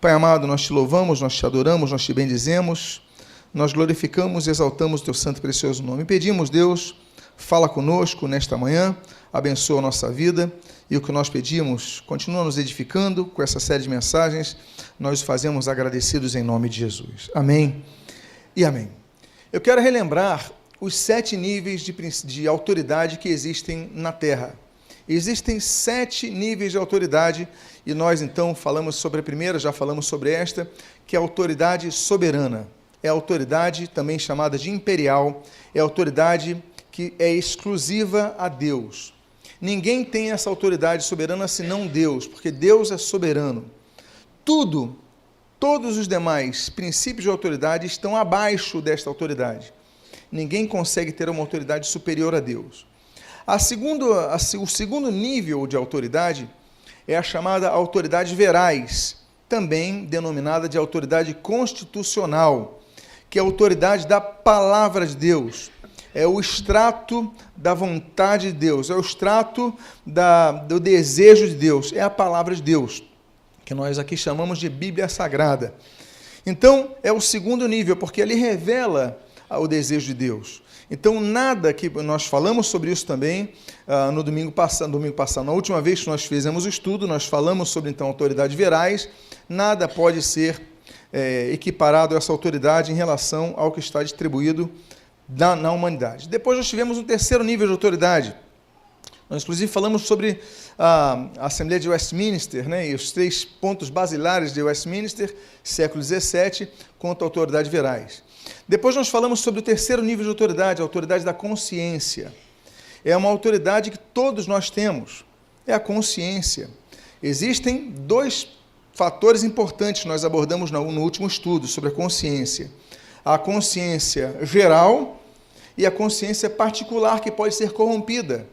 Pai amado, nós te louvamos, nós te adoramos, nós te bendizemos, nós glorificamos e exaltamos o teu santo e precioso nome. Pedimos, Deus, fala conosco nesta manhã, abençoa a nossa vida, e o que nós pedimos, continua nos edificando com essa série de mensagens, nós fazemos agradecidos em nome de Jesus. Amém e amém. Eu quero relembrar os 7 níveis de autoridade que existem na Terra. Existem 7 níveis de autoridade, e nós então falamos sobre a primeira, já falamos sobre esta, que é a autoridade soberana. É a autoridade também chamada de imperial, é a autoridade que é exclusiva a Deus. Ninguém tem essa autoridade soberana senão Deus, porque Deus é soberano. Todos os demais princípios de autoridade estão abaixo desta autoridade. Ninguém consegue ter uma autoridade superior a Deus. O segundo nível de autoridade é a chamada autoridade veraz, também denominada de autoridade constitucional, que é a autoridade da palavra de Deus. É o extrato da vontade de Deus, é o extrato do desejo de Deus, é a palavra de Deus, que nós aqui chamamos de Bíblia Sagrada. Então, é o segundo nível, porque ele revela o desejo de Deus. Então, nada que nós falamos sobre isso também no domingo passado, na última vez que nós fizemos o estudo, nós falamos sobre, então, autoridade veraz, nada pode ser equiparado a essa autoridade em relação ao que está distribuído na humanidade. Depois nós tivemos um terceiro nível de autoridade. Nós, inclusive, falamos sobre a Assembleia de Westminster, né, e os 3 pontos basilares de Westminster, século XVII, quanto à autoridade veraz. Depois nós falamos sobre o terceiro nível de autoridade, a autoridade da consciência. É uma autoridade que todos nós temos, é a consciência. Existem 2 fatores importantes que nós abordamos no último estudo sobre a consciência. A consciência geral e a consciência particular, que pode ser corrompida.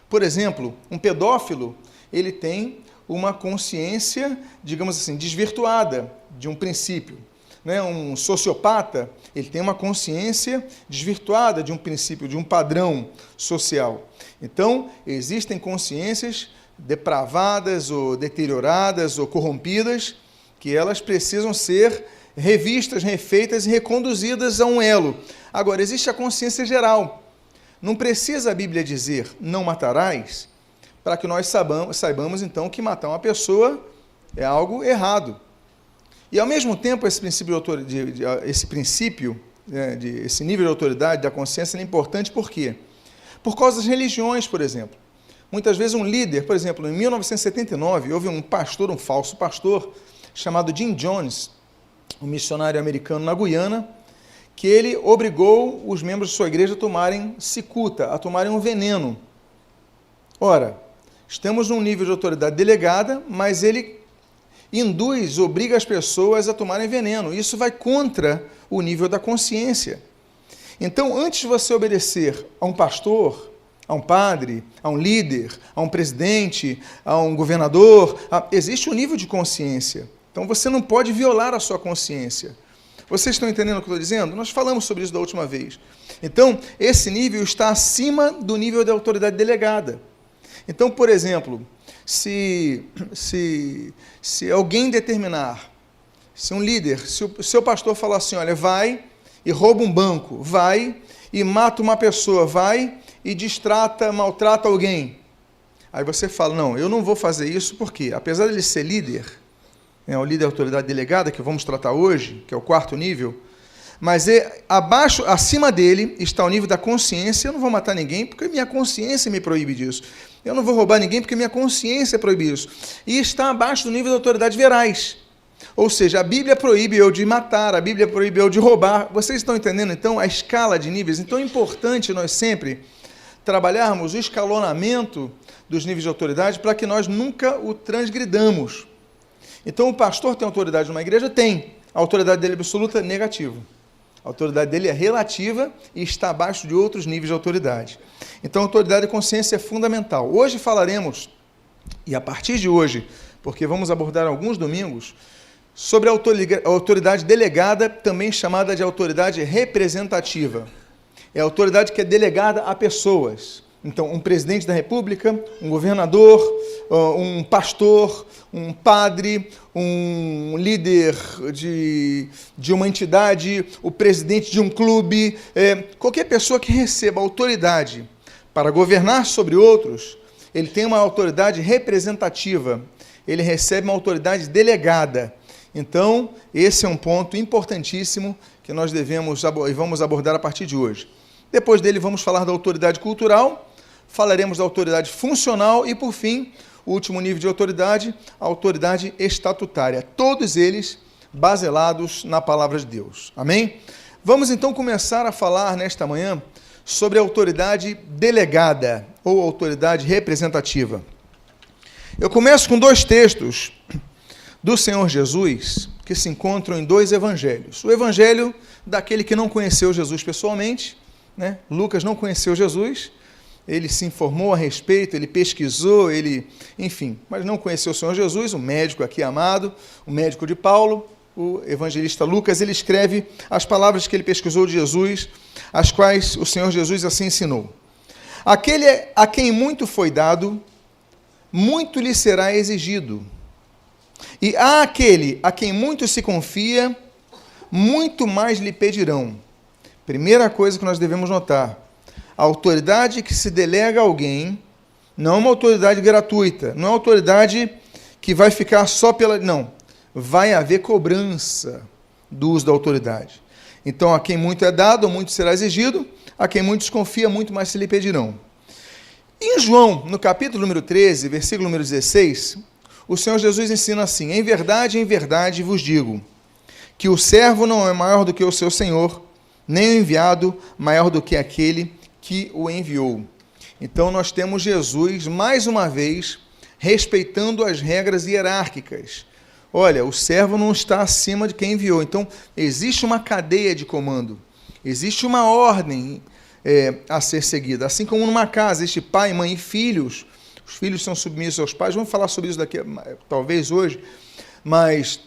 Por exemplo, um pedófilo, ele tem uma consciência, digamos assim, desvirtuada de um princípio. Um sociopata, ele tem uma consciência desvirtuada de um princípio, de um padrão social. Então, existem consciências depravadas ou deterioradas ou corrompidas, que elas precisam ser revistas, refeitas e reconduzidas a um elo. Agora, existe a consciência geral. Não precisa a Bíblia dizer, não matarás, para que nós saibamos, então, que matar uma pessoa é algo errado. E, ao mesmo tempo, esse nível de autoridade da consciência é importante por quê? Por causa das religiões, por exemplo. Muitas vezes um líder, por exemplo, em 1979, houve um falso pastor, chamado Jim Jones, um missionário americano na Guiana, que ele obrigou os membros de sua igreja a tomarem cicuta, a tomarem um veneno. Ora, estamos num nível de autoridade delegada, mas ele obriga as pessoas a tomarem veneno. Isso vai contra o nível da consciência. Então, antes de você obedecer a um pastor, a um padre, a um líder, a um presidente, a um governador, existe um nível de consciência. Então, você não pode violar a sua consciência. Vocês estão entendendo o que eu estou dizendo? Nós falamos sobre isso da última vez. Então, esse nível está acima do nível da autoridade delegada. Então, por exemplo, se alguém determinar, se um líder, se o seu pastor falar assim, olha, vai e rouba um banco, vai e mata uma pessoa, vai e maltrata alguém. Aí você fala, não, eu não vou fazer isso porque, apesar de ele ser líder, o líder da autoridade delegada, que vamos tratar hoje, que é o 4º nível, mas acima dele está o nível da consciência. Eu não vou matar ninguém porque minha consciência me proíbe disso. Eu não vou roubar ninguém porque minha consciência proíbe isso. E está abaixo do nível da autoridade veraz. Ou seja, a Bíblia proíbe eu de matar, a Bíblia proíbe eu de roubar. Vocês estão entendendo, então, a escala de níveis? Então, é importante nós sempre trabalharmos o escalonamento dos níveis de autoridade para que nós nunca o transgridamos. Então, o pastor tem autoridade numa igreja? Tem. A autoridade dele é absoluta? Negativa. A autoridade dele é relativa e está abaixo de outros níveis de autoridade. Então, a autoridade e consciência é fundamental. Hoje falaremos, e a partir de hoje, porque vamos abordar alguns domingos, sobre a autoridade delegada, também chamada de autoridade representativa. É a autoridade que é delegada a pessoas. Então, um presidente da República, um governador, um pastor, um padre, um líder de uma entidade, o presidente de um clube, qualquer pessoa que receba autoridade para governar sobre outros, ele tem uma autoridade representativa, ele recebe uma autoridade delegada. Então, esse é um ponto importantíssimo que nós vamos abordar a partir de hoje. Depois dele, vamos falar da autoridade cultural, falaremos da autoridade funcional e, por fim, o último nível de autoridade, a autoridade estatutária. Todos eles baselados na palavra de Deus. Amém? Vamos então começar a falar nesta manhã sobre a autoridade delegada ou autoridade representativa. Eu começo com dois textos do Senhor Jesus que se encontram em dois evangelhos. O evangelho daquele que não conheceu Jesus pessoalmente, né? Lucas não conheceu Jesus, ele se informou a respeito, ele pesquisou, enfim, mas não conheceu o Senhor Jesus, o médico aqui amado, o médico de Paulo. O evangelista Lucas, ele escreve as palavras que ele pesquisou de Jesus, as quais o Senhor Jesus assim ensinou. Aquele a quem muito foi dado, muito lhe será exigido. E àquele a quem muito se confia, muito mais lhe pedirão. Primeira coisa que nós devemos notar, a autoridade que se delega a alguém, não é uma autoridade gratuita, não é uma autoridade que vai ficar só pela... Não, vai haver cobrança do uso da autoridade. Então, a quem muito é dado, muito será exigido, a quem muito desconfia, muito mais se lhe pedirão. Em João, no capítulo número 13, versículo número 16, o Senhor Jesus ensina assim: em verdade vos digo, que o servo não é maior do que o seu senhor, nem o enviado maior do que aquele que o enviou. Então, nós temos Jesus, mais uma vez, respeitando as regras hierárquicas. Olha, o servo não está acima de quem enviou. Então, existe uma cadeia de comando, existe uma ordem a ser seguida. Assim como numa casa, existe pai, mãe e filhos. Os filhos são submissos aos pais. Vamos falar sobre isso daqui, talvez hoje. Mas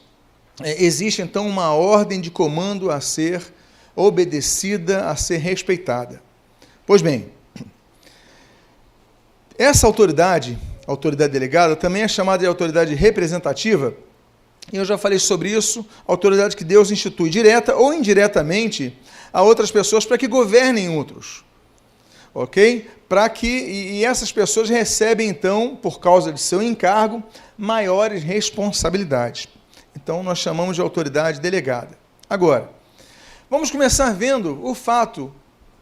existe, então, uma ordem de comando a ser obedecida, a ser respeitada. Pois bem, essa autoridade delegada, também é chamada de autoridade representativa. E eu já falei sobre isso, autoridade que Deus institui direta ou indiretamente a outras pessoas para que governem outros, ok? E essas pessoas recebem, então, por causa de seu encargo, maiores responsabilidades. Então, nós chamamos de autoridade delegada. Agora, vamos começar vendo o fato,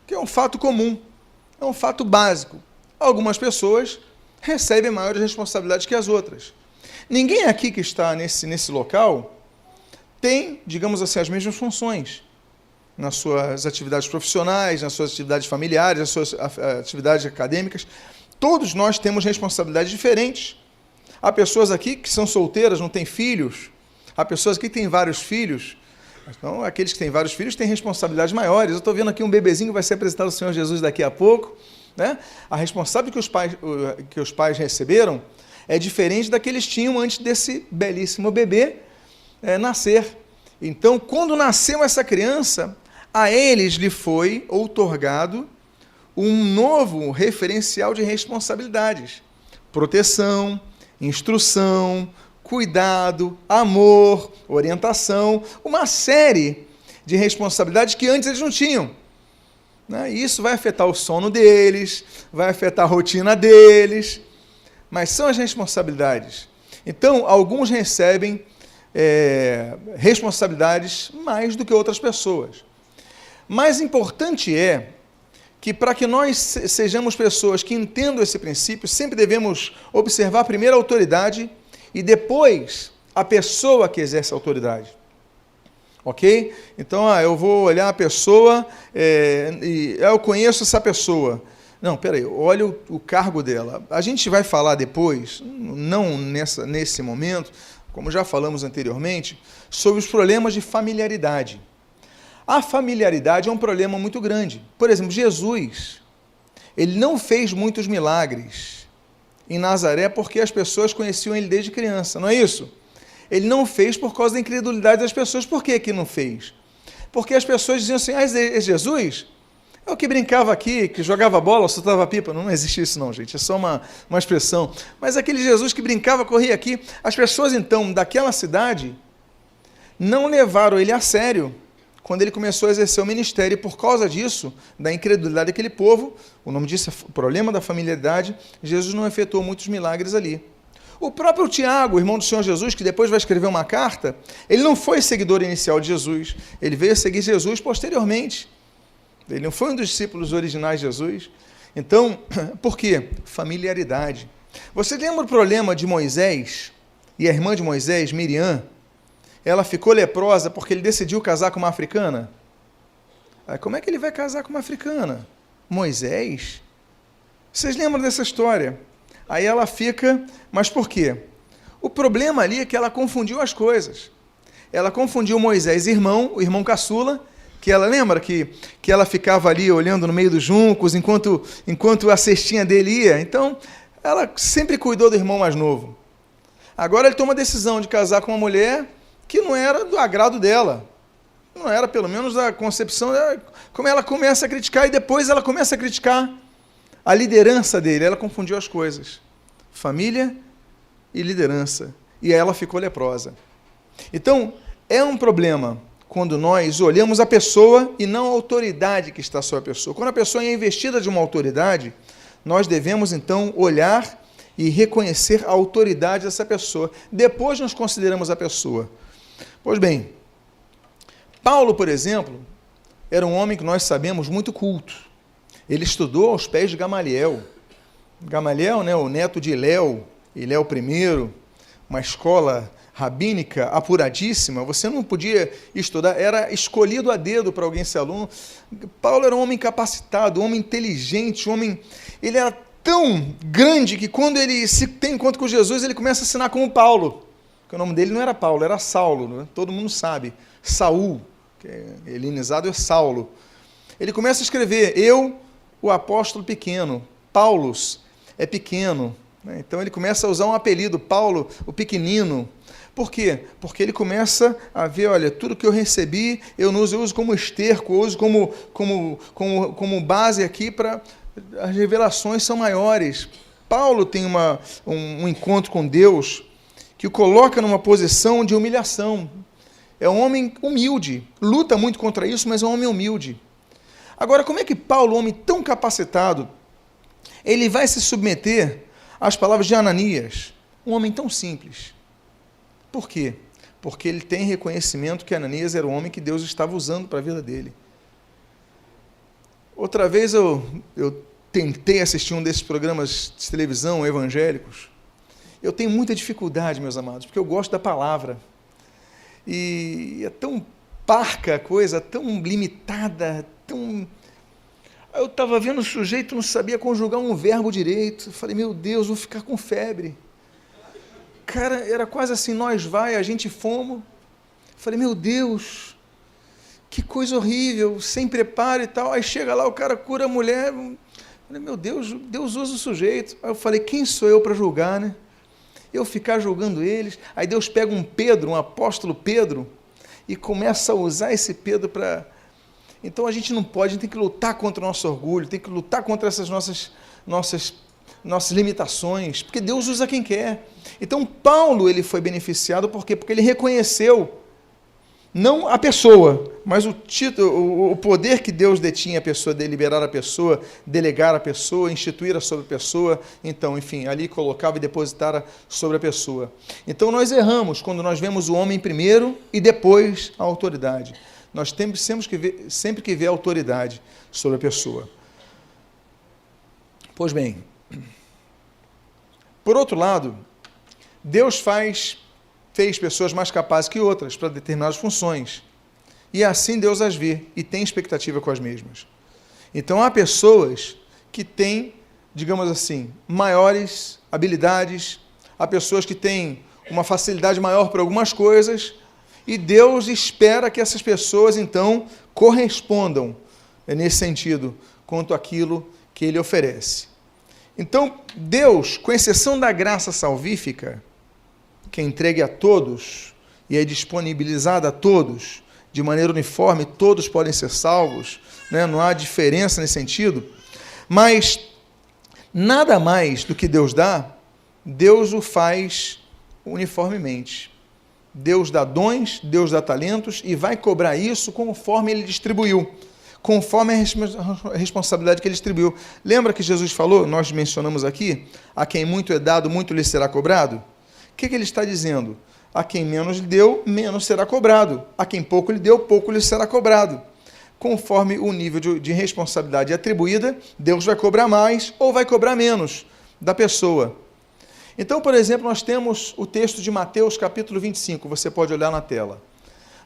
que é um fato comum, é um fato básico. Algumas pessoas recebem maiores responsabilidades que as outras. Ninguém aqui que está nesse local tem, digamos assim, as mesmas funções nas suas atividades profissionais, nas suas atividades familiares, nas suas atividades acadêmicas. Todos nós temos responsabilidades diferentes. Há pessoas aqui que são solteiras, não têm filhos. Há pessoas aqui que têm vários filhos. Então, aqueles que têm vários filhos têm responsabilidades maiores. Eu estou vendo aqui um bebezinho que vai ser apresentado ao Senhor Jesus daqui a pouco, né? A responsabilidade que os pais receberam é diferente da que eles tinham antes desse belíssimo bebê nascer. Então, quando nasceu essa criança, a eles lhe foi outorgado um novo referencial de responsabilidades: proteção, instrução, cuidado, amor, orientação, uma série de responsabilidades que antes eles não tinham. E isso vai afetar o sono deles, vai afetar a rotina deles, mas são as responsabilidades. Então, alguns recebem responsabilidades mais do que outras pessoas. Mais importante é que, para que nós sejamos pessoas que entendam esse princípio, sempre devemos observar primeiro a autoridade e depois a pessoa que exerce a autoridade. Ok? Então, eu vou olhar a pessoa e eu conheço essa pessoa. Não, peraí, olha o cargo dela. A gente vai falar depois, não nesse momento, como já falamos anteriormente, sobre os problemas de familiaridade. A familiaridade é um problema muito grande. Por exemplo, Jesus, ele não fez muitos milagres em Nazaré porque as pessoas conheciam ele desde criança, não é isso? Ele não fez por causa da incredulidade das pessoas. Por que não fez? Porque as pessoas diziam assim: Jesus É o que brincava aqui, que jogava bola, soltava pipa. Não existe isso não, gente. É só uma expressão. Mas aquele Jesus que brincava, corria aqui. As pessoas, então, daquela cidade, não levaram ele a sério quando ele começou a exercer o ministério. E por causa disso, da incredulidade daquele povo, o nome disso é o problema da familiaridade, Jesus não efetuou muitos milagres ali. O próprio Tiago, irmão do Senhor Jesus, que depois vai escrever uma carta, ele não foi seguidor inicial de Jesus. Ele veio a seguir Jesus posteriormente. Ele não foi um dos discípulos originais de Jesus. Então, por quê? Familiaridade. Você lembra o problema de Moisés e a irmã de Moisés, Miriam? Ela ficou leprosa porque ele decidiu casar com uma africana? Aí, como é que ele vai casar com uma africana? Moisés? Vocês lembram dessa história? Aí ela fica, mas por quê? O problema ali é que ela confundiu as coisas. Ela confundiu Moisés, o irmão caçula, que ela lembra que ela ficava ali olhando no meio dos juncos enquanto a cestinha dele ia. Então, ela sempre cuidou do irmão mais novo. Agora ele toma a decisão de casar com uma mulher que não era do agrado dela. Não era, pelo menos, da concepção dela. Como ela começa a criticar, e depois ela começa a criticar a liderança dele. Ela confundiu as coisas. Família e liderança. E aí ela ficou leprosa. Então, é um problema quando nós olhamos a pessoa e não a autoridade que está sobre a pessoa. Quando a pessoa é investida de uma autoridade, nós devemos, então, olhar e reconhecer a autoridade dessa pessoa. Depois nós consideramos a pessoa. Pois bem, Paulo, por exemplo, era um homem que nós sabemos muito culto. Ele estudou aos pés de Gamaliel. Gamaliel, né, o neto de Iléu I, uma escola rabínica apuradíssima, você não podia estudar, era escolhido a dedo para alguém ser aluno. Paulo era um homem capacitado, um homem inteligente, ele era tão grande que quando ele se tem encontro com Jesus, ele começa a assinar como Paulo, porque o nome dele não era Paulo, era Saulo, né? Todo mundo sabe, Saul, que é helenizado é Saulo. Ele começa a escrever, eu, o apóstolo pequeno, Paulus é pequeno, né? Então ele começa a usar um apelido, Paulo, o pequenino. Por quê? Porque ele começa a ver, olha, tudo que eu recebi, eu uso como esterco, eu uso como base aqui para... As revelações são maiores. Paulo tem um encontro com Deus que o coloca numa posição de humilhação. É um homem humilde, luta muito contra isso, mas é um homem humilde. Agora, como é que Paulo, um homem tão capacitado, ele vai se submeter às palavras de Ananias, um homem tão simples? Por quê? Porque ele tem reconhecimento que Ananias era o homem que Deus estava usando para a vida dele. Outra vez eu tentei assistir um desses programas de televisão evangélicos. Eu tenho muita dificuldade, meus amados, porque eu gosto da palavra. E é tão parca a coisa, tão limitada, tão... Eu estava vendo o sujeito, não sabia conjugar um verbo direito. Eu falei, meu Deus, vou ficar com febre. Cara, era quase assim, nós vai, a gente fomos. Eu falei, meu Deus, que coisa horrível, sem preparo e tal. Aí chega lá, o cara cura a mulher. Eu falei, meu Deus, Deus usa o sujeito. Aí eu falei, quem sou eu para julgar, né? Eu ficar julgando eles. Aí Deus pega um Pedro, um apóstolo Pedro, e começa a usar esse Pedro para... Então a gente não pode, a gente tem que lutar contra o nosso orgulho, tem que lutar contra essas nossas limitações, porque Deus usa quem quer. Então Paulo, ele foi beneficiado, por quê? Porque ele reconheceu, não a pessoa, mas o título, o poder que Deus detinha a pessoa, deliberar a pessoa, delegar a pessoa, instituir sobre a pessoa, então, enfim, ali colocava e depositara sobre a pessoa. Então nós erramos quando nós vemos o homem primeiro e depois a autoridade. Nós temos sempre que ver a autoridade sobre a pessoa. Pois bem, por outro lado, Deus fez pessoas mais capazes que outras para determinadas funções. E assim Deus as vê e tem expectativa com as mesmas. Então há pessoas que têm, digamos assim, maiores habilidades, há pessoas que têm uma facilidade maior para algumas coisas, e Deus espera que essas pessoas, então, correspondam, nesse sentido, quanto àquilo que Ele oferece. Então, Deus, com exceção da graça salvífica, que é entregue a todos e é disponibilizada a todos, de maneira uniforme, todos podem ser salvos, né? Não há diferença nesse sentido, mas nada mais do que Deus dá, Deus o faz uniformemente. Deus dá dons, Deus dá talentos e vai cobrar isso conforme Ele distribuiu, conforme a responsabilidade que Ele distribuiu. Lembra que Jesus falou, nós mencionamos aqui, a quem muito é dado, muito lhe será cobrado? O que Ele está dizendo? A quem menos lhe deu, menos será cobrado. A quem pouco lhe deu, pouco lhe será cobrado. Conforme o nível de responsabilidade atribuída, Deus vai cobrar mais ou vai cobrar menos da pessoa. Então, por exemplo, nós temos o texto de Mateus, capítulo 25, você pode olhar na tela.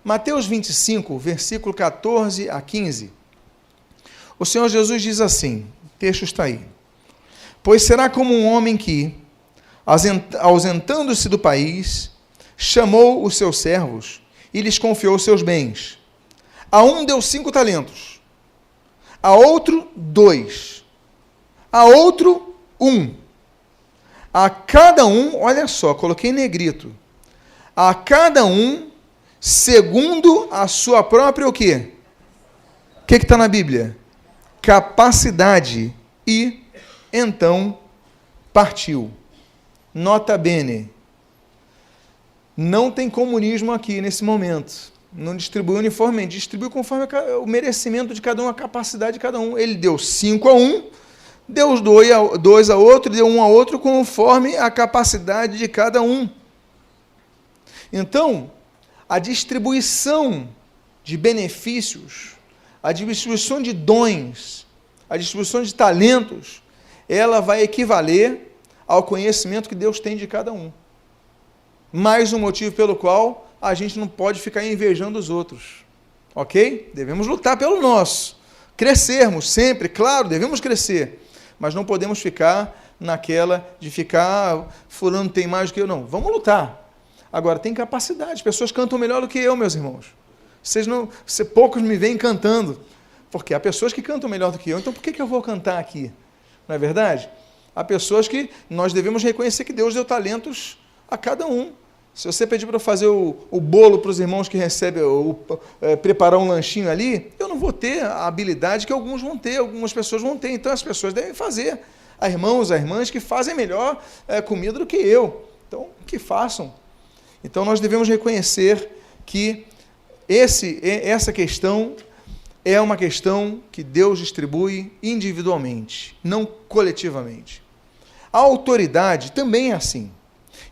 Mateus 25, versículo 14 a 15. O Senhor Jesus diz assim, o texto está aí. Pois será como um homem que, ausentando-se do país, chamou os seus servos e lhes confiou os seus bens. A um deu 5 talentos, a outro 2, a outro 1. A cada um, olha só, coloquei em negrito, a cada um, segundo a sua própria o quê? O que está na Bíblia? Capacidade. E, então, partiu. Nota bene. Não tem comunismo aqui nesse momento. Não distribui uniformemente, distribui conforme o merecimento de cada um, a capacidade de cada um. Ele deu 5 a um, deu 2 a outro, deu 1 a outro, conforme a capacidade de cada um. Então, a distribuição de benefícios, a distribuição de dons, a distribuição de talentos, ela vai equivaler ao conhecimento que Deus tem de cada um. Mais um motivo pelo qual a gente não pode ficar invejando os outros. Ok? Devemos lutar pelo nosso. Crescermos sempre, claro, devemos crescer. Mas não podemos ficar naquela de ficar, fulano tem mais do que eu. Não, vamos lutar. Agora, tem capacidade. As pessoas cantam melhor do que eu, meus irmãos. Poucos me veem cantando. Porque há pessoas que cantam melhor do que eu. Então, por que eu vou cantar aqui? Não é verdade? Há pessoas que nós devemos reconhecer que Deus deu talentos a cada um. Se você pedir para eu fazer o bolo para os irmãos que recebem, preparar um lanchinho ali, eu não vou ter a habilidade que alguns vão ter, algumas pessoas vão ter. Então, as pessoas devem fazer. Há irmãos, há irmãs que fazem melhor comida do que eu. Então, que façam. Então, nós devemos reconhecer que essa questão é uma questão que Deus distribui individualmente, não coletivamente. A autoridade também é assim.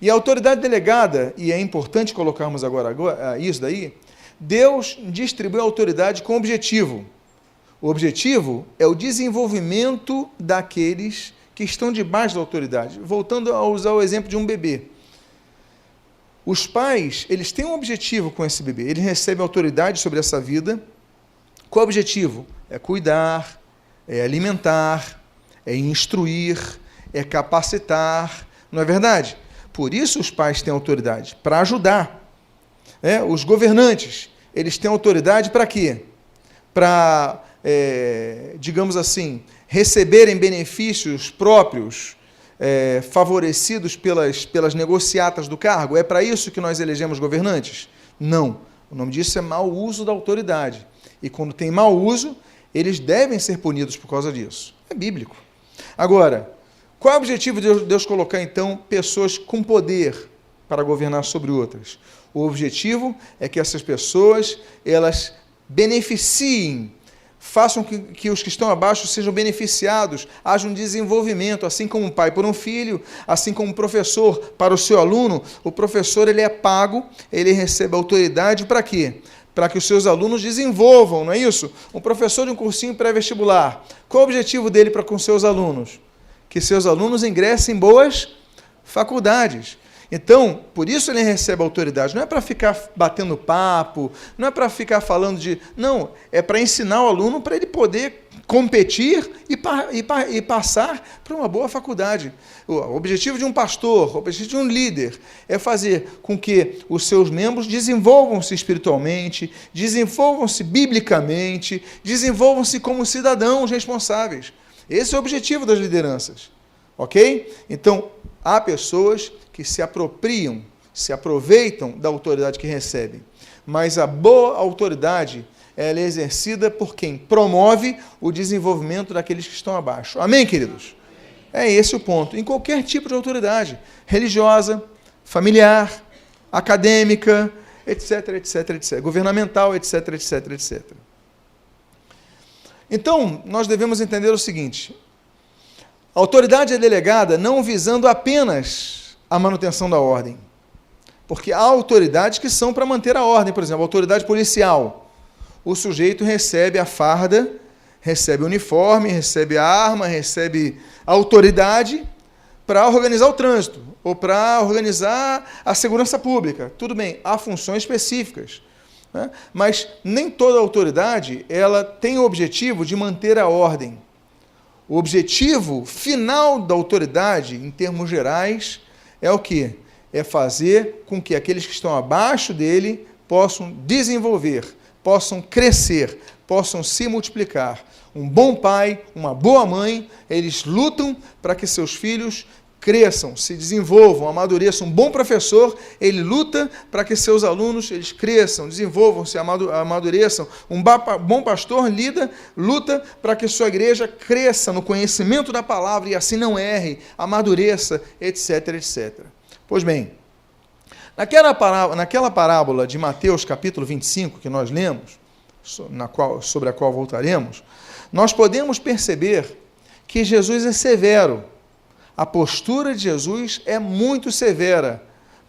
E a autoridade delegada, e é importante colocarmos agora isso daí, Deus distribui a autoridade com objetivo. O objetivo é o desenvolvimento daqueles que estão debaixo da autoridade. Voltando a usar o exemplo de um bebê. Os pais, eles têm um objetivo com esse bebê. Eles recebem autoridade sobre essa vida. Qual é o objetivo? É cuidar, é alimentar, é instruir, é capacitar. Não é verdade? Por isso os pais têm autoridade, para ajudar. Os governantes, eles têm autoridade para quê? Para, digamos assim, receberem benefícios próprios, favorecidos pelas negociatas do cargo. É para isso que nós elegemos governantes? Não. O nome disso é mau uso da autoridade. E quando tem mau uso, eles devem ser punidos por causa disso. É bíblico. Agora, qual é o objetivo de Deus colocar, então, pessoas com poder para governar sobre outras? O objetivo é que essas pessoas, elas beneficiem, façam que os que estão abaixo sejam beneficiados, haja um desenvolvimento, assim como um pai por um filho, assim como um professor para o seu aluno. O professor, ele é pago, ele recebe autoridade para quê? Para que os seus alunos desenvolvam, não é isso? Um professor de um cursinho pré-vestibular, qual o objetivo dele para com seus alunos? Que seus alunos ingressem em boas faculdades. Então, por isso ele recebe autoridade. Não é para ficar batendo papo, não é para ficar falando de... Não, é para ensinar o aluno para ele poder competir e passar para uma boa faculdade. O objetivo de um pastor, o objetivo de um líder é fazer com que os seus membros desenvolvam-se espiritualmente, desenvolvam-se biblicamente, desenvolvam-se como cidadãos responsáveis. Esse é o objetivo das lideranças, ok? Então, há pessoas que se apropriam, se aproveitam da autoridade que recebem. Mas a boa autoridade, ela é exercida por quem promove o desenvolvimento daqueles que estão abaixo. Amém, queridos? É esse o ponto. Em qualquer tipo de autoridade, religiosa, familiar, acadêmica, etc, etc, etc, governamental, etc, etc, etc. Então, nós devemos entender o seguinte: a autoridade é delegada não visando apenas a manutenção da ordem, porque há autoridades que são para manter a ordem. Por exemplo, a autoridade policial. O sujeito recebe a farda, recebe o uniforme, recebe a arma, recebe a autoridade para organizar o trânsito ou para organizar a segurança pública. Tudo bem, há funções específicas, né? Mas nem toda autoridade ela tem o objetivo de manter a ordem. O objetivo final da autoridade, em termos gerais, é o quê? É fazer com que aqueles que estão abaixo dele possam desenvolver, possam crescer, possam se multiplicar. Um bom pai, uma boa mãe, eles lutam para que seus filhos cresçam, se desenvolvam, amadureçam. Um bom professor, ele luta para que seus alunos eles cresçam, desenvolvam, se amadureçam. Um bom pastor luta para que sua igreja cresça no conhecimento da palavra e assim não erre, amadureça, etc, etc. Pois bem, naquela parábola de Mateus capítulo 25, que nós lemos, sobre a qual voltaremos, nós podemos perceber que Jesus é severo. A postura de Jesus é muito severa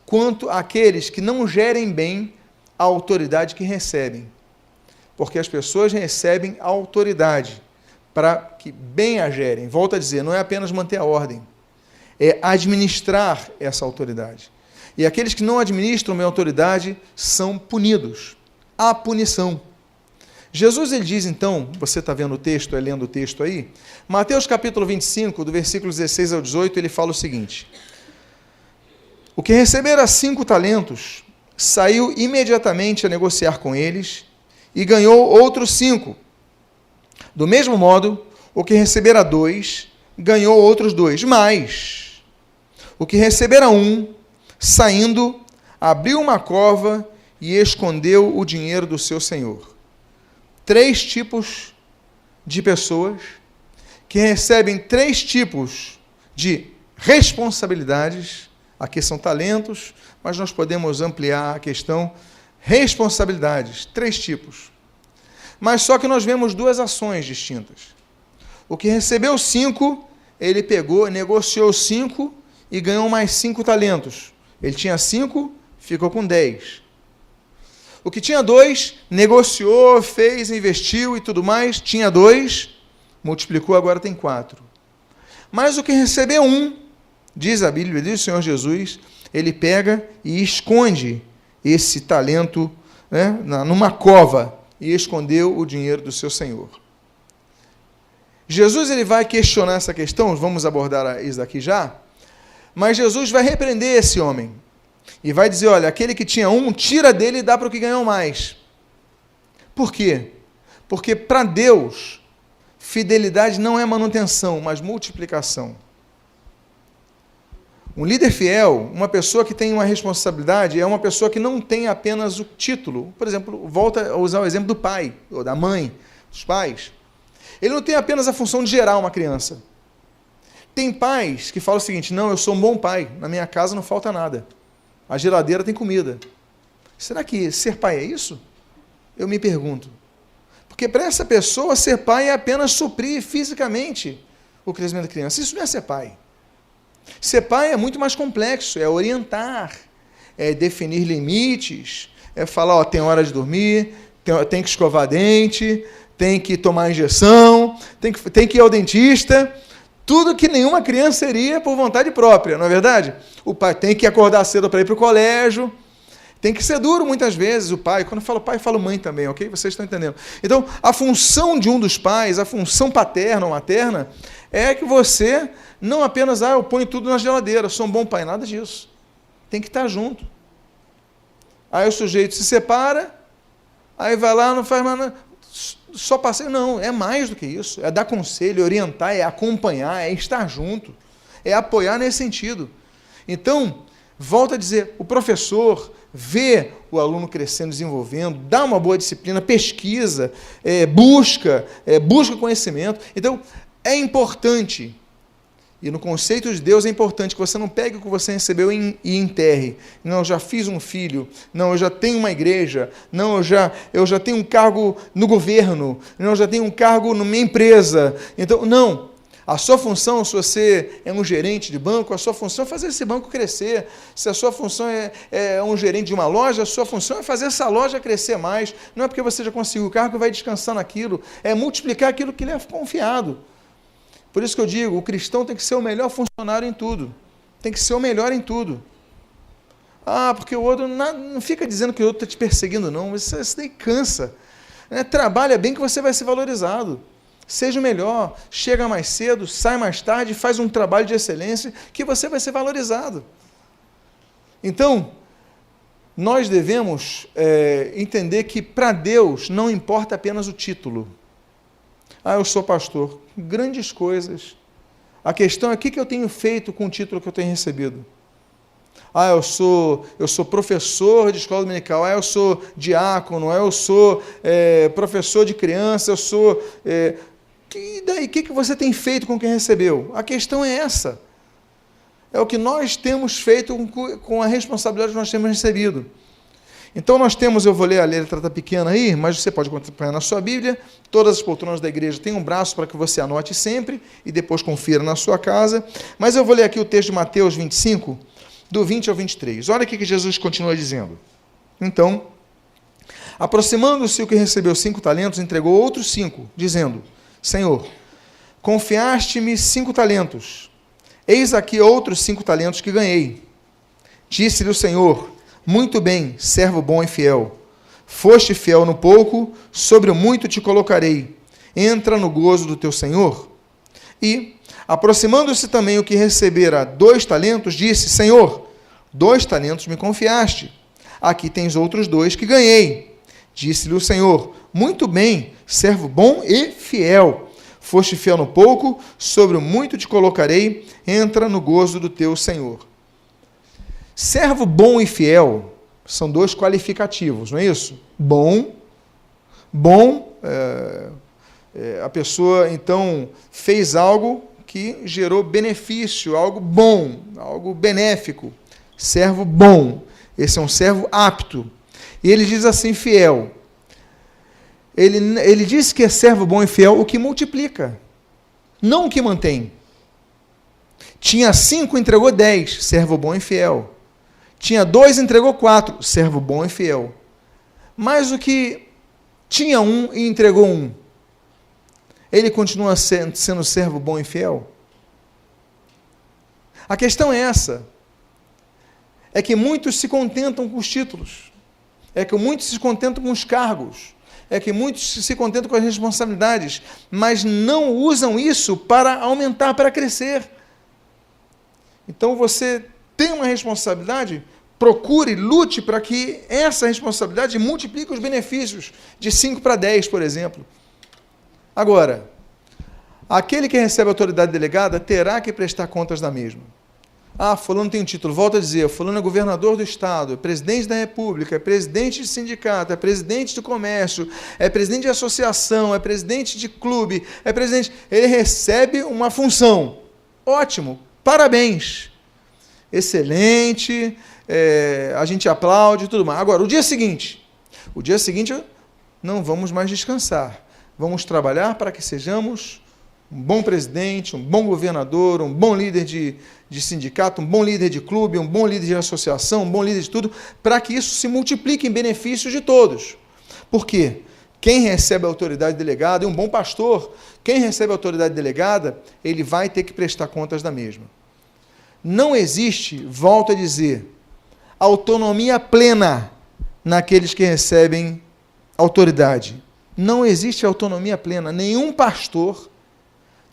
quanto àqueles que não gerem bem a autoridade que recebem. Porque as pessoas recebem a autoridade para que bem a gerem. Volto a dizer, não é apenas manter a ordem, é administrar essa autoridade. E aqueles que não administram bem a autoridade são punidos. Há punição. Jesus, ele diz então, você está vendo o texto, lendo o texto aí, Mateus capítulo 25, do versículo 16 ao 18, ele fala o seguinte: o que recebera 5 talentos, saiu imediatamente a negociar com eles, e ganhou outros 5. Do mesmo modo, o que recebera 2, ganhou outros 2. Mas, o que recebera 1, saindo, abriu uma cova e escondeu o dinheiro do seu senhor. 3 tipos de pessoas que recebem 3 tipos de responsabilidades. Aqui são talentos, mas nós podemos ampliar a questão. Responsabilidades, 3 tipos. Mas só que nós vemos 2 ações distintas. O que recebeu 5, ele pegou, negociou 5 e ganhou mais 5 talentos. Ele tinha 5, ficou com 10. O que tinha 2, negociou, fez, investiu e tudo mais, tinha 2, multiplicou, agora tem 4. Mas o que recebeu 1, diz a Bíblia, diz o Senhor Jesus, ele pega e esconde esse talento, né, numa cova, e escondeu o dinheiro do seu Senhor. Jesus ele vai questionar essa questão, vamos abordar isso daqui já, mas Jesus vai repreender esse homem. E vai dizer, olha, aquele que tinha 1, tira dele e dá para o que ganhou mais. Por quê? Porque para Deus, fidelidade não é manutenção, mas multiplicação. Um líder fiel, uma pessoa que tem uma responsabilidade, é uma pessoa que não tem apenas o título. Por exemplo, volta a usar o exemplo do pai, ou da mãe, dos pais. Ele não tem apenas a função de gerar uma criança. Tem pais que falam o seguinte, não, eu sou um bom pai, na minha casa não falta nada. A geladeira tem comida. Será que ser pai é isso? Eu me pergunto. Porque para essa pessoa, ser pai é apenas suprir fisicamente o crescimento da criança. Isso não é ser pai. Ser pai é muito mais complexo, é orientar, é definir limites, é falar, ó, tem hora de dormir, tem que escovar dente, tem que tomar injeção, tem que ir ao dentista. Tudo que nenhuma criança seria por vontade própria, não é verdade? O pai tem que acordar cedo para ir para o colégio, tem que ser duro muitas vezes, o pai. Quando eu falo pai, eu falo mãe também, ok? Vocês estão entendendo. Então, a função de um dos pais, a função paterna ou materna, é que você não apenas, eu ponho tudo na geladeira, sou um bom pai, nada disso. Tem que estar junto. Aí o sujeito se separa, aí vai lá, não faz mais nada. Só passeio, não, é mais do que isso, é dar conselho, é orientar, é acompanhar, é estar junto, é apoiar nesse sentido. Então, volto a dizer, o professor vê o aluno crescendo, desenvolvendo, dá uma boa disciplina, pesquisa, busca conhecimento. Então, é importante, e no conceito de Deus é importante que você não pegue o que você recebeu e enterre. Não, eu já fiz um filho. Não, eu já tenho uma igreja. Não, eu já tenho um cargo no governo. Não, eu já tenho um cargo na minha empresa. Então, não. A sua função, se você é um gerente de banco, a sua função é fazer esse banco crescer. Se a sua função é um gerente de uma loja, a sua função é fazer essa loja crescer mais. Não é porque você já conseguiu o cargo que vai descansar naquilo. É multiplicar aquilo que lhe é confiado. Por isso que eu digo, o cristão tem que ser o melhor funcionário em tudo. Tem que ser o melhor em tudo. Ah, porque o outro... Não fica dizendo que o outro está te perseguindo, não. Isso daí cansa. Trabalha bem que você vai ser valorizado. Seja o melhor, chega mais cedo, sai mais tarde, faz um trabalho de excelência, que você vai ser valorizado. Então, nós devemos entender que para Deus não importa apenas o título. Ah, eu sou pastor. Grandes coisas. A questão é o que eu tenho feito com o título que eu tenho recebido. Ah, eu sou professor de escola dominical. Ah, eu sou diácono. Ah, eu sou professor de criança. Eu sou... E daí, o que você tem feito com quem recebeu? A questão é essa. É o que nós temos feito com a responsabilidade que nós temos recebido. Então nós temos, eu vou ler, a letra está pequena aí, mas você pode acompanhar na sua Bíblia. Todas as poltronas da igreja têm um braço para que você anote sempre e depois confira na sua casa. Mas eu vou ler aqui o texto de Mateus 25, do 20 ao 23. Olha o que Jesus continua dizendo. Então, aproximando-se o que recebeu 5 talentos, entregou outros 5, dizendo: Senhor, confiaste-me 5 talentos. Eis aqui outros 5 talentos que ganhei. Disse-lhe o Senhor: muito bem, servo bom e fiel. Foste fiel no pouco, sobre o muito te colocarei. Entra no gozo do teu Senhor. E, aproximando-se também o que recebera 2 talentos, disse: Senhor, 2 talentos me confiaste. Aqui tens outros 2 que ganhei. Disse-lhe o Senhor: muito bem, servo bom e fiel. Foste fiel no pouco, sobre o muito te colocarei. Entra no gozo do teu Senhor. Servo bom e fiel são 2 qualificativos, não é isso? Bom, a pessoa, então, fez algo que gerou benefício, algo bom, algo benéfico. Servo bom, esse é um servo apto. E ele diz assim, fiel. Ele diz que é servo bom e fiel o que multiplica, não o que mantém. Tinha 5, entregou 10, servo bom e fiel. Tinha 2, entregou 4, servo bom e fiel. Mas o que tinha 1 e entregou 1, ele continua sendo servo bom e fiel? A questão é essa. É que muitos se contentam com os títulos. É que muitos se contentam com os cargos. É que muitos se contentam com as responsabilidades, mas não usam isso para aumentar, para crescer. Então você tem uma responsabilidade, procure, lute para que essa responsabilidade multiplique os benefícios de 5 para 10, por exemplo. Agora, aquele que recebe a autoridade delegada terá que prestar contas da mesma. Ah, fulano tem um título, volto a dizer, fulano é governador do estado, é presidente da república, é presidente de sindicato, é presidente de comércio, é presidente de associação, é presidente de clube, é presidente... Ele recebe uma função. Ótimo, parabéns. Excelente, a gente aplaude e tudo mais. Agora, o dia seguinte não vamos mais descansar. Vamos trabalhar para que sejamos um bom presidente, um bom governador, um bom líder de sindicato, um bom líder de clube, um bom líder de associação, um bom líder de tudo, para que isso se multiplique em benefícios de todos. Por quê? Quem recebe a autoridade delegada, e um bom pastor, quem recebe a autoridade delegada, ele vai ter que prestar contas da mesma. Não existe, volto a dizer, autonomia plena naqueles que recebem autoridade. Não existe autonomia plena. Nenhum pastor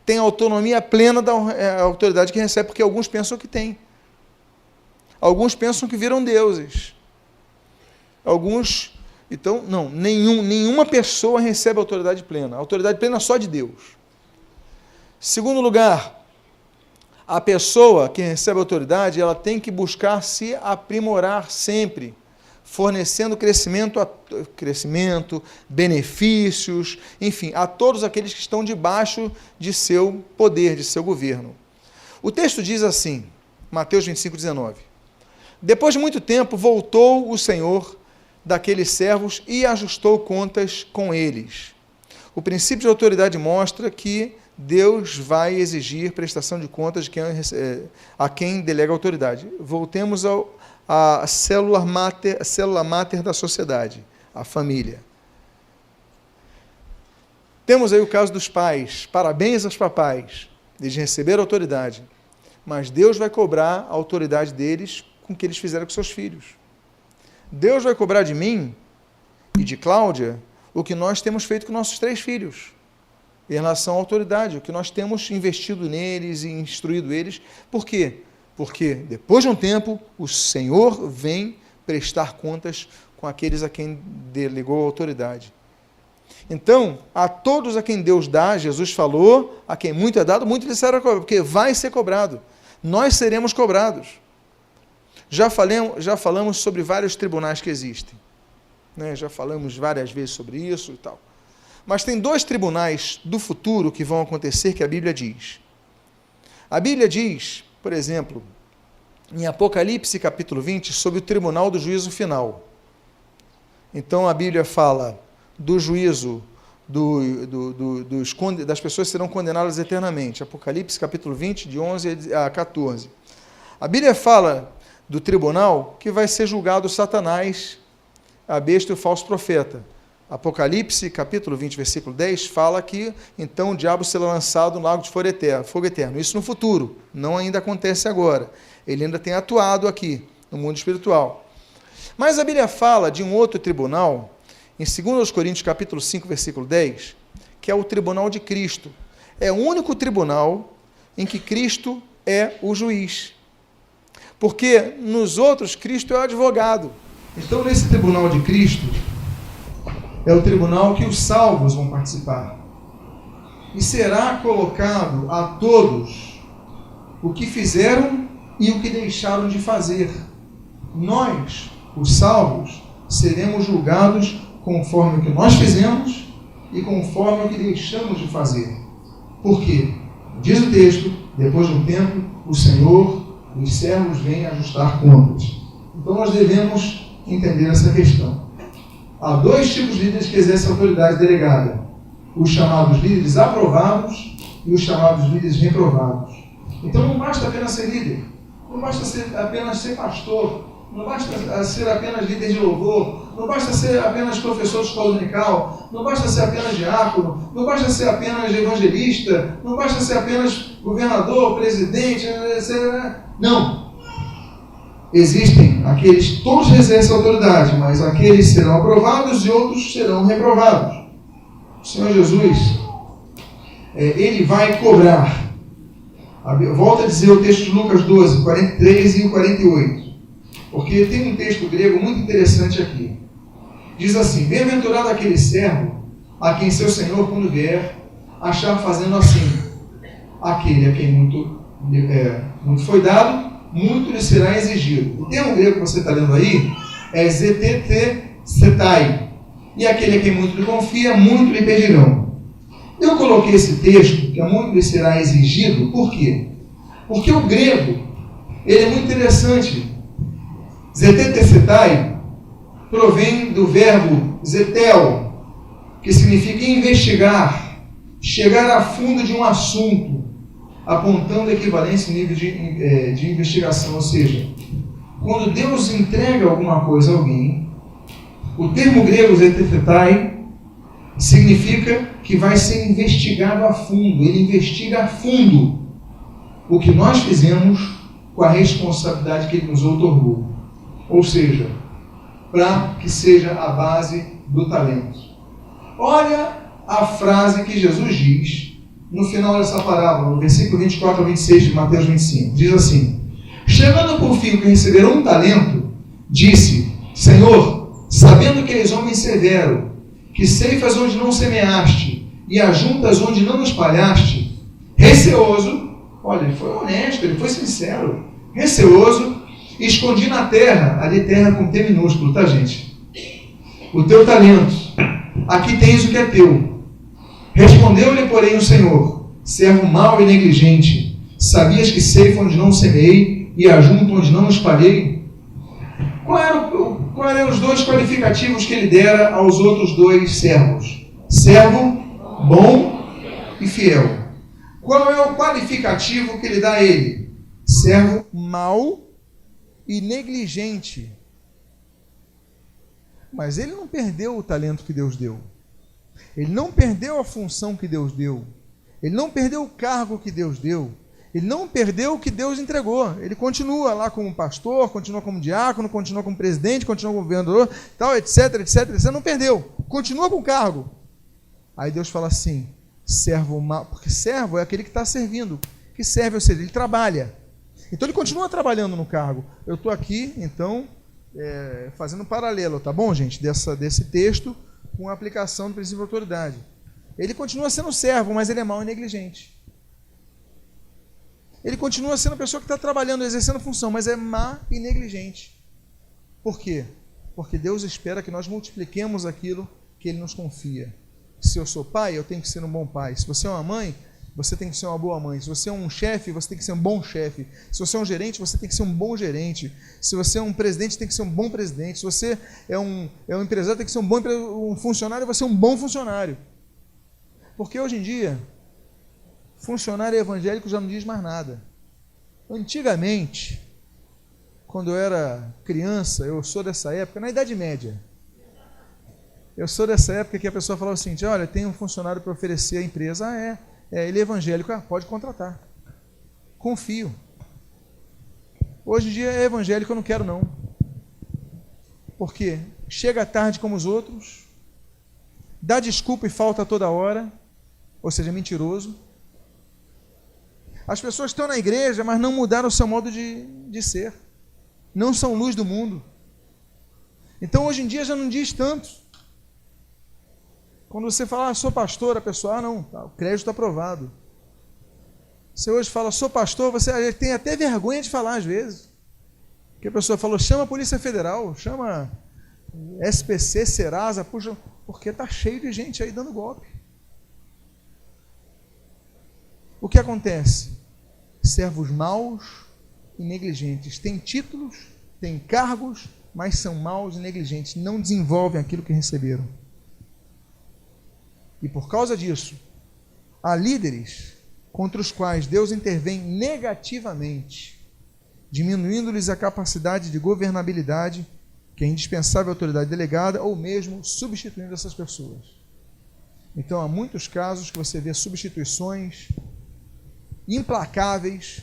tem autonomia plena da autoridade que recebe, porque alguns pensam que tem. Alguns pensam que viram deuses. Alguns... Então, não, nenhuma pessoa recebe autoridade plena. A autoridade plena é só de Deus. Segundo lugar, a pessoa que recebe autoridade, ela tem que buscar se aprimorar sempre. fornecendo crescimento, benefícios, enfim, a todos aqueles que estão debaixo de seu poder, de seu governo. O texto diz assim, Mateus 25, 19. Depois de muito tempo, voltou o Senhor daqueles servos e ajustou contas com eles. O princípio de autoridade mostra que Deus vai exigir prestação de contas a quem delega autoridade. Voltemos à célula máter da sociedade, a família. Temos aí o caso dos pais. Parabéns aos papais, eles receberam autoridade, mas Deus vai cobrar a autoridade deles com o que eles fizeram com seus filhos. Deus vai cobrar de mim e de Cláudia o que nós temos feito com nossos 3 filhos, em relação à autoridade, o que nós temos investido neles e instruído eles. Por quê? Porque depois de um tempo, o Senhor vem prestar contas com aqueles a quem delegou a autoridade. Então, a todos a quem Deus dá, Jesus falou, a quem muito é dado, muito lhe será cobrado, porque vai ser cobrado. Nós seremos cobrados. Já falamos sobre vários tribunais que existem. Já falamos várias vezes sobre isso e tal. Mas tem 2 tribunais do futuro que vão acontecer que a Bíblia diz. A Bíblia diz, por exemplo, em Apocalipse capítulo 20, sobre o tribunal do juízo final. Então a Bíblia fala do juízo das pessoas que serão condenadas eternamente. Apocalipse capítulo 20, de 11 a 14. A Bíblia fala do tribunal que vai ser julgado Satanás, a besta e o falso profeta. Apocalipse, capítulo 20, versículo 10, fala que então o diabo será lançado no lago de fogo eterno. Isso no futuro, não ainda acontece agora. Ele ainda tem atuado aqui, no mundo espiritual. Mas a Bíblia fala de um outro tribunal, em 2 Coríntios, capítulo 5, versículo 10, que é o tribunal de Cristo. É o único tribunal em que Cristo é o juiz. Porque nos outros, Cristo é o advogado. Então, nesse tribunal de Cristo, é o tribunal que os salvos vão participar. E será colocado a todos o que fizeram e o que deixaram de fazer. Nós, os salvos, seremos julgados conforme o que nós fizemos e conforme o que deixamos de fazer. Por quê? Diz o texto, depois de um tempo, o Senhor, os servos, vêm ajustar contas. Então nós devemos entender essa questão. Há 2 tipos de líderes que exercem autoridade delegada. Os chamados líderes aprovados e os chamados líderes reprovados. Então não basta apenas ser líder, não basta apenas ser pastor, não basta ser apenas líder de louvor, não basta ser apenas professor de escola dominical, não basta ser apenas diácono, não basta ser apenas evangelista, não basta ser apenas governador, presidente, não. Existem aqueles, todos exercem autoridade, mas aqueles serão aprovados e outros serão reprovados. O Senhor Jesus, Ele vai cobrar. Volto a dizer o texto de Lucas 12, 43 e 48. Porque tem um texto grego muito interessante aqui. Diz assim: bem-aventurado aquele servo a quem seu Senhor, quando vier, achar fazendo assim. Aquele a quem muito foi dado, muito lhe será exigido. O termo grego que você está lendo aí é zetetesetai. E aquele a quem muito lhe confia, muito lhe pedirão. Eu coloquei esse texto, que é muito lhe será exigido, por quê? Porque o grego, ele é muito interessante. Zetetesetai provém do verbo zetel, que significa investigar, chegar a fundo de um assunto, apontando a equivalência em nível de investigação. Ou seja, quando Deus entrega alguma coisa a alguém, o termo grego zetetesetai significa que vai ser investigado a fundo. Ele investiga a fundo o que nós fizemos com a responsabilidade que Ele nos outorgou. Ou seja, para que seja a base do talento. Olha a frase que Jesus diz no final dessa parábola, no versículo 24 a 26 de Mateus 25. Diz assim: chegando por fim que receberam um talento, disse: Senhor, sabendo que és homem severo, que ceifas onde não semeaste e ajuntas onde não espalhaste, receoso, olha, ele foi honesto, ele foi sincero, receoso, escondi na terra, ali terra com T minúsculo, tá, gente? O teu talento, aqui tens o que é teu. Respondeu-lhe, porém, o Senhor: servo mau e negligente, sabias que ceifo onde não semeei e ajunto onde não espalhei? Qual eram os dois qualificativos que ele dera aos outros dois servos? Servo bom e fiel. Qual é o qualificativo que ele dá a ele? Servo mau e negligente. Mas ele não perdeu o talento que Deus deu. Ele não perdeu a função que Deus deu. Ele não perdeu o cargo que Deus deu. Ele não perdeu o que Deus entregou. Ele continua lá como pastor, continua como diácono, continua como presidente, continua como governador, tal, etc, etc, etc. Não perdeu. Continua com o cargo. Aí Deus fala assim, servo mau, porque servo é aquele que está servindo, que serve, ou seja, ele trabalha. Então ele continua trabalhando no cargo. Eu estou aqui, então, fazendo um paralelo, tá bom, gente, desse texto com a aplicação do princípio de autoridade. Ele continua sendo servo, mas ele é mau e negligente. Ele continua sendo a pessoa que está trabalhando, exercendo função, mas é má e negligente. Por quê? Porque Deus espera que nós multipliquemos aquilo que Ele nos confia. Se eu sou pai, eu tenho que ser um bom pai. Se você é uma mãe, você tem que ser uma boa mãe. Se você é um chefe, você tem que ser um bom chefe. Se você é um gerente, você tem que ser um bom gerente. Se você é um presidente, tem que ser um bom presidente. Se você é um empresário, tem que ser um funcionário, você é um bom funcionário. Porque hoje em dia, funcionário evangélico já não diz mais nada. Antigamente, quando eu era criança, eu sou dessa época, na Idade Média, eu sou dessa época que a pessoa falava assim, olha, tem um funcionário para oferecer à empresa, ele é evangélico, pode contratar. Confio. Hoje em dia é evangélico, eu não quero não. Porque chega tarde como os outros, dá desculpa e falta toda hora, ou seja, é mentiroso. As pessoas estão na igreja, mas não mudaram o seu modo de ser. Não são luz do mundo. Então, hoje em dia, já não diz tanto. Quando você fala, sou pastor, a pessoa, não, o crédito está aprovado. Você hoje fala, sou pastor, você tem até vergonha de falar às vezes. Porque a pessoa falou, chama a Polícia Federal, chama SPC, Serasa, puxa, porque está cheio de gente aí dando golpe. O que acontece? Servos maus e negligentes. Têm títulos, têm cargos, mas são maus e negligentes. Não desenvolvem aquilo que receberam. E por causa disso, há líderes contra os quais Deus intervém negativamente, diminuindo-lhes a capacidade de governabilidade, que é indispensável à autoridade delegada, ou mesmo substituindo essas pessoas. Então, há muitos casos que você vê substituições implacáveis.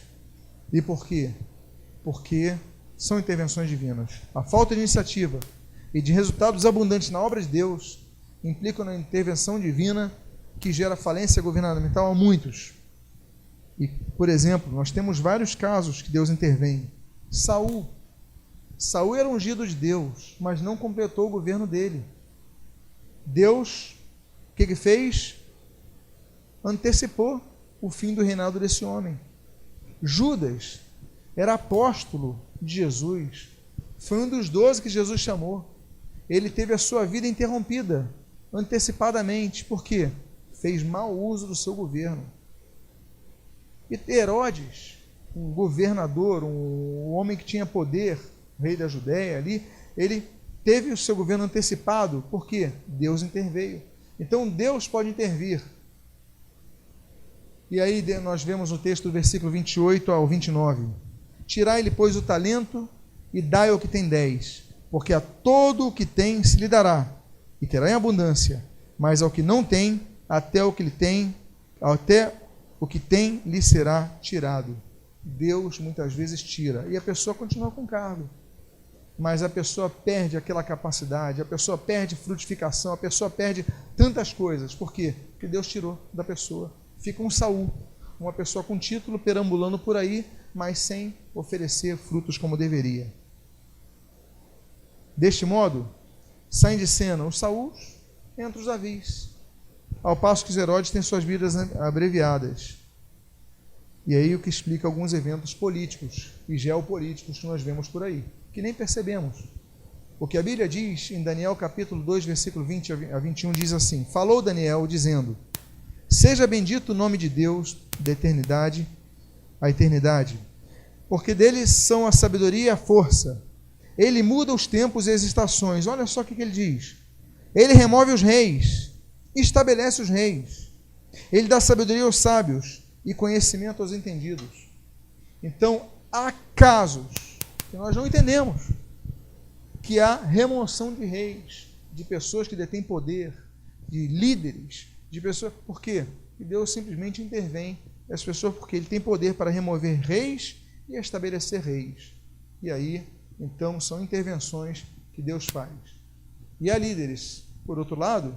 E por quê? Porque são intervenções divinas. A falta de iniciativa e de resultados abundantes na obra de Deus implicam na intervenção divina que gera falência governamental a muitos. E, por exemplo, nós temos vários casos que Deus intervém. Saul era ungido de Deus, mas não completou o governo dele. Deus, o que fez? Antecipou o fim do reinado desse homem. Judas era apóstolo de Jesus, foi um dos 12 que Jesus chamou. Ele teve a sua vida interrompida antecipadamente. Por quê? Fez mau uso do seu governo. E Herodes, um governador, um homem que tinha poder, rei da Judéia ali, ele teve o seu governo antecipado. Por quê? Deus interveio. Então Deus pode intervir. E aí nós vemos no texto do versículo 28 ao 29. Tirai-lhe, pois, o talento e dai ao que tem 10, porque a todo o que tem se lhe dará, e terá em abundância, mas ao que não tem, até o que tem lhe será tirado. Deus muitas vezes tira, e a pessoa continua com cargo, mas a pessoa perde aquela capacidade, a pessoa perde frutificação, a pessoa perde tantas coisas. Por quê? Porque Deus tirou da pessoa. Fica um Saul, uma pessoa com título perambulando por aí, mas sem oferecer frutos como deveria. Deste modo, saem de cena os Saúls entre os Davis, ao passo que os Herodes têm suas vidas abreviadas. E aí o que explica alguns eventos políticos e geopolíticos que nós vemos por aí, que nem percebemos. O que a Bíblia diz em Daniel capítulo 2, versículo 20 a 21, diz assim: falou Daniel, dizendo: seja bendito o nome de Deus da eternidade à eternidade, porque dele são a sabedoria e a força. Ele muda os tempos e as estações. Olha só o que ele diz. Ele remove os reis, estabelece os reis. Ele dá sabedoria aos sábios e conhecimento aos entendidos. Então, há casos que nós não entendemos, que há remoção de reis, de pessoas que detêm poder, de líderes, de pessoas. Por quê? E Deus simplesmente intervém as pessoas porque Ele tem poder para remover reis e estabelecer reis. E aí, então, são intervenções que Deus faz. E há líderes, por outro lado,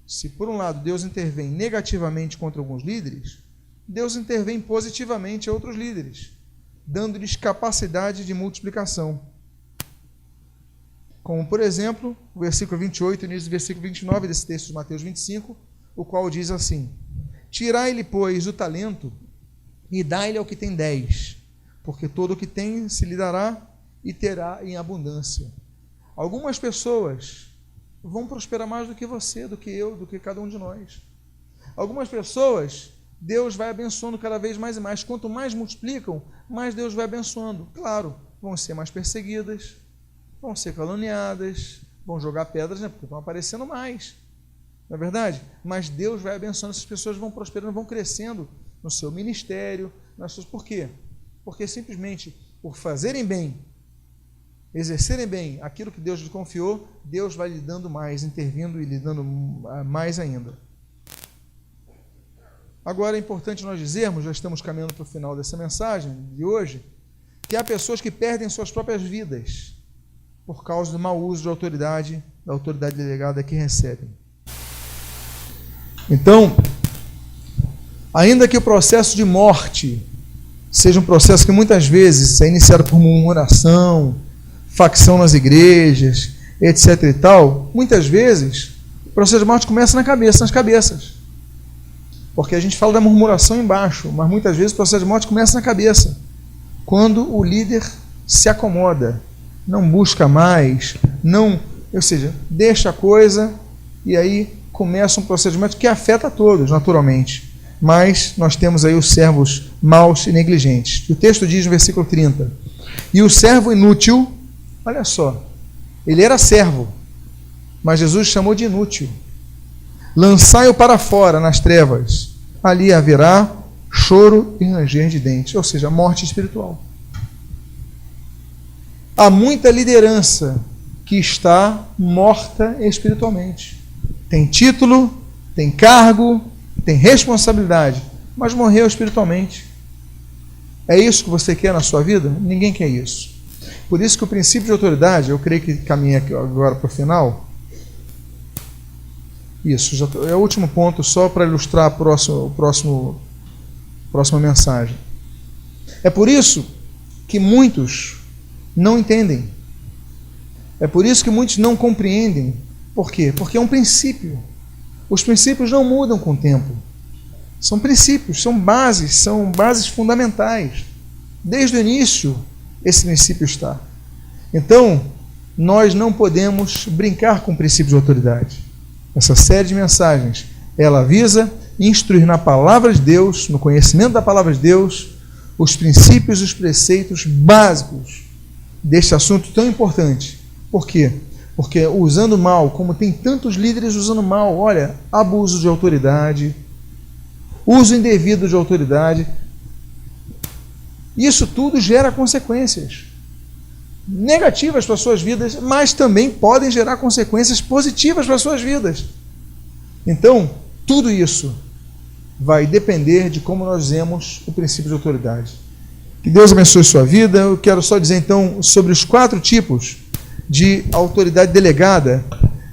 se por um lado Deus intervém negativamente contra alguns líderes, Deus intervém positivamente a outros líderes, dando-lhes capacidade de multiplicação. Como, por exemplo, o versículo 28, início do versículo 29 desse texto de Mateus 25, o qual diz assim: tirai-lhe, pois, o talento e dai-lhe ao que tem 10, porque todo o que tem se lhe dará e terá em abundância. Algumas pessoas vão prosperar mais do que você, do que eu, do que cada um de nós. Algumas pessoas, Deus vai abençoando cada vez mais e mais. Quanto mais multiplicam, mais Deus vai abençoando. Claro, vão ser mais perseguidas, vão ser caluniadas, vão jogar pedras, né, porque estão aparecendo mais. Não é verdade? Mas Deus vai abençoando, essas pessoas vão prosperando, vão crescendo no seu ministério. Por quê? Porque simplesmente por fazerem bem, exercerem bem aquilo que Deus lhe confiou, Deus vai lhe dando mais, intervindo e lhe dando mais ainda. Agora é importante nós dizermos, já estamos caminhando para o final dessa mensagem de hoje, que há pessoas que perdem suas próprias vidas por causa do mau uso da autoridade delegada que recebem. Então, ainda que o processo de morte seja um processo que muitas vezes é iniciado por murmuração, facção nas igrejas, etc. e tal, muitas vezes o processo de morte começa na cabeça, nas cabeças. Porque a gente fala da murmuração embaixo, mas muitas vezes o processo de morte começa na cabeça. Quando o líder se acomoda, não busca mais, ou seja, deixa a coisa e aí começa um processo de morte que afeta a todos, naturalmente. Mas nós temos aí os servos maus e negligentes. O texto diz no versículo 30: e o servo inútil, olha só, ele era servo, mas Jesus chamou de inútil. Lançai-o para fora nas trevas, ali haverá choro e ranger de dentes, ou seja, morte espiritual. Há muita liderança que está morta espiritualmente. Tem título, tem cargo, tem responsabilidade, mas morreu espiritualmente. É isso que você quer na sua vida? Ninguém quer isso. Por isso que o princípio de autoridade, eu creio que caminha aqui agora para o final. Isso, já é o último ponto, só para ilustrar a próxima mensagem. É por isso que muitos não entendem. É por isso que muitos não compreendem. Por quê? Porque é um princípio. Os princípios não mudam com o tempo. São princípios, são bases fundamentais. Desde o início, esse princípio está. Então, nós não podemos brincar com o princípio de autoridade. Essa série de mensagens, ela visa instruir na palavra de Deus, no conhecimento da palavra de Deus, os princípios e os preceitos básicos deste assunto tão importante. Por quê? Porque usando mal, como tem tantos líderes usando mal, olha, abuso de autoridade, uso indevido de autoridade, isso tudo gera consequências negativas para as suas vidas, mas também podem gerar consequências positivas para as suas vidas. Então, tudo isso vai depender de como nós usemos o princípio de autoridade. Que Deus abençoe sua vida. Eu quero só dizer então sobre os 4 tipos de autoridade delegada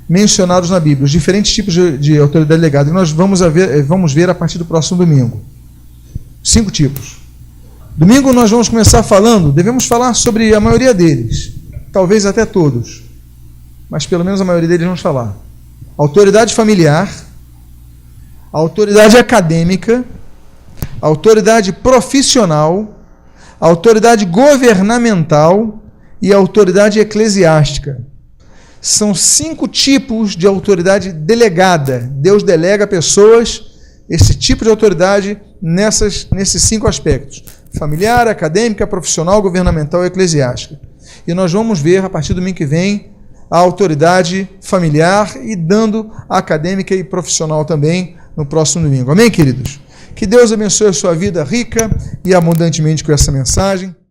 mencionados na Bíblia, os diferentes tipos de autoridade delegada, que nós vamos ver a partir do próximo domingo. 5 tipos. Domingo nós vamos começar devemos falar sobre a maioria deles, talvez até todos, mas pelo menos a maioria deles vamos falar. Autoridade familiar, autoridade acadêmica, a autoridade profissional, a autoridade governamental e a autoridade eclesiástica. São 5 tipos de autoridade delegada. Deus delega a pessoas esse tipo de autoridade nesses 5 aspectos: familiar, acadêmica, profissional, governamental e eclesiástica. E nós vamos ver, a partir do domingo que vem, a autoridade familiar e dando a acadêmica e profissional também no próximo domingo. Amém, queridos? Que Deus abençoe a sua vida rica e abundantemente com essa mensagem.